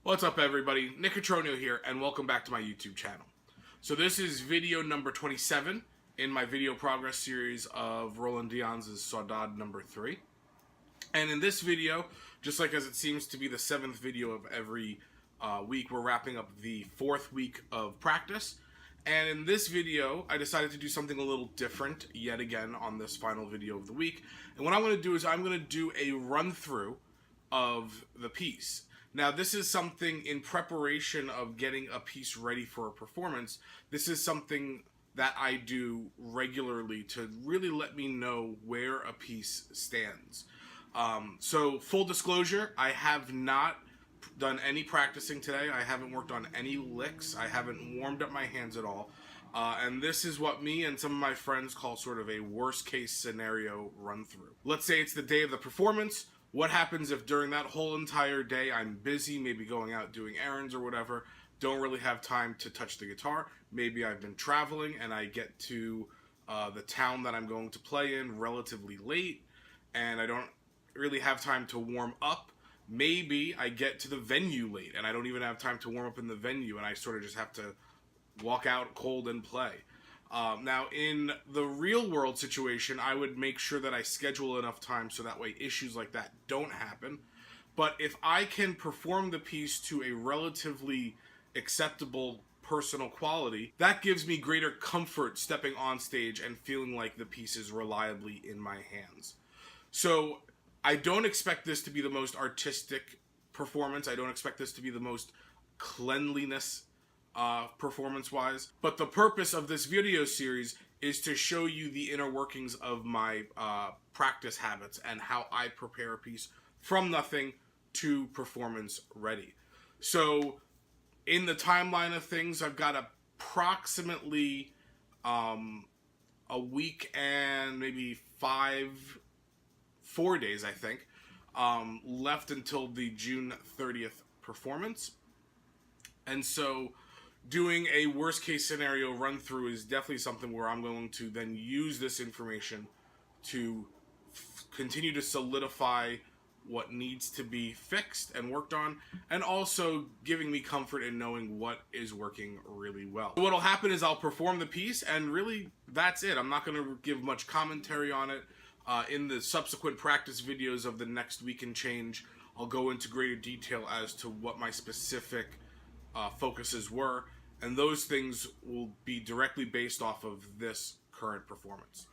What's up, everybody? Cutroneo here, and welcome back to my YouTube channel. So this is video number 27 in my video progress series of Roland Dyens Saudade No. 3. And in this video, just like as it seems to be the 7th video of every week, we're wrapping up the 4th week of practice. And in this video, I decided to do something a little different yet again on this final video of the week. And what I'm going to do is I'm going to do a run-through of the piece. Now, this is something in preparation of getting a piece ready for a performance. This is something that I do regularly to really let me know where a piece stands. So, full disclosure, I have not done any practicing today. I haven't worked on any licks. I haven't warmed up my hands at all. And this is what me and some of my friends call sort of a worst-case scenario run-through. Let's say it's the day of the performance. What happens if during that whole entire day I'm busy, maybe going out doing errands or whatever, don't really have time to touch the guitar? Maybe I've been traveling and I get to the town that I'm going to play in relatively late and I don't really have time to warm up. Maybe I get to the venue late and I don't even have time to warm up in the venue and I sort of just have to walk out cold and play. Now, in the real world situation, I would make sure that I schedule enough time so that way issues like that don't happen. But if I can perform the piece to a relatively acceptable personal quality, that gives me greater comfort stepping on stage and feeling like the piece is reliably in my hands. So I don't expect this to be the most artistic performance. I don't expect this to be the most cleanliness performance-wise, but the purpose of this video series is to show you the inner workings of my practice habits and how I prepare a piece from nothing to performance ready. So in the timeline of things, I've got approximately a week and maybe 4 days, I think, left until the June 30th performance. And so doing a worst case scenario run through is definitely something where I'm going to then use this information to continue to solidify what needs to be fixed and worked on, and also giving me comfort in knowing what is working really well. So what'll happen is I'll perform the piece and really that's it. I'm not going to give much commentary on it. In the subsequent practice videos of the next week and change, I'll go into greater detail as to what my specific focuses were, and those things will be directly based off of this current performance.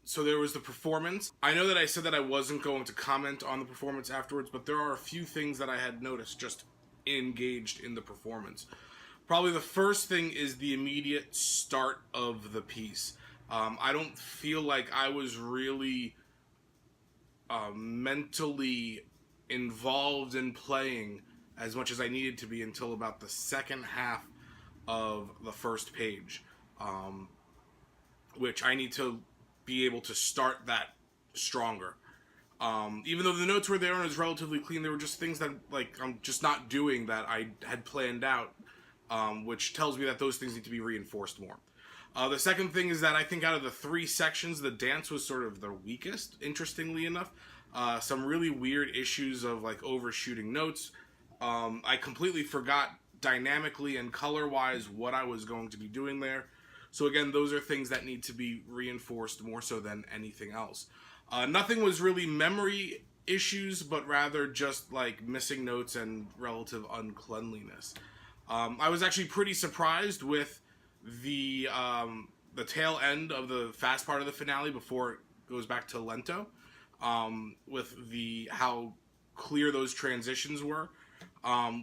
So there was the performance. I know that I said that I wasn't going to comment on the performance afterwards, but there are a few things that I had noticed just engaged in the performance. Probably the first thing is the immediate start of the piece. I don't feel like I was really mentally involved in playing as much as I needed to be until about the second half of the first page, which I need to be able to start that stronger. Even though the notes were there and it was relatively clean, there were just things that like I'm just not doing that I had planned out, which tells me that those things need to be reinforced more. The second thing is that I think out of the 3 sections, the dance was sort of the weakest, interestingly enough. Some really weird issues of like overshooting notes. I completely forgot dynamically and color-wise what I was going to be doing there. So again, those are things that need to be reinforced more so than anything else. Nothing was really memory issues, but rather just like missing notes and relative uncleanliness. I was actually pretty surprised with the tail end of the fast part of the finale before it goes back to lento, with how clear those transitions were.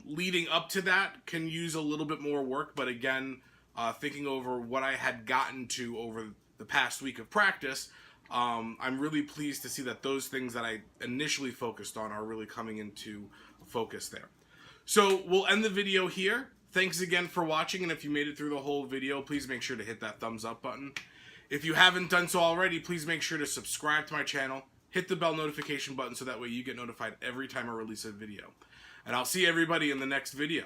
Leading up to that can use a little bit more work, but again, thinking over what I had gotten to over the past week of practice, I'm really pleased to see that those things that I initially focused on are really coming into focus there. So we'll end the video here. Thanks again for watching, and if you made it through the whole video, please make sure to hit that thumbs up button. If you haven't done so already, please make sure to subscribe to my channel, hit the bell notification button so that way you get notified every time I release a video. And I'll see everybody in the next video.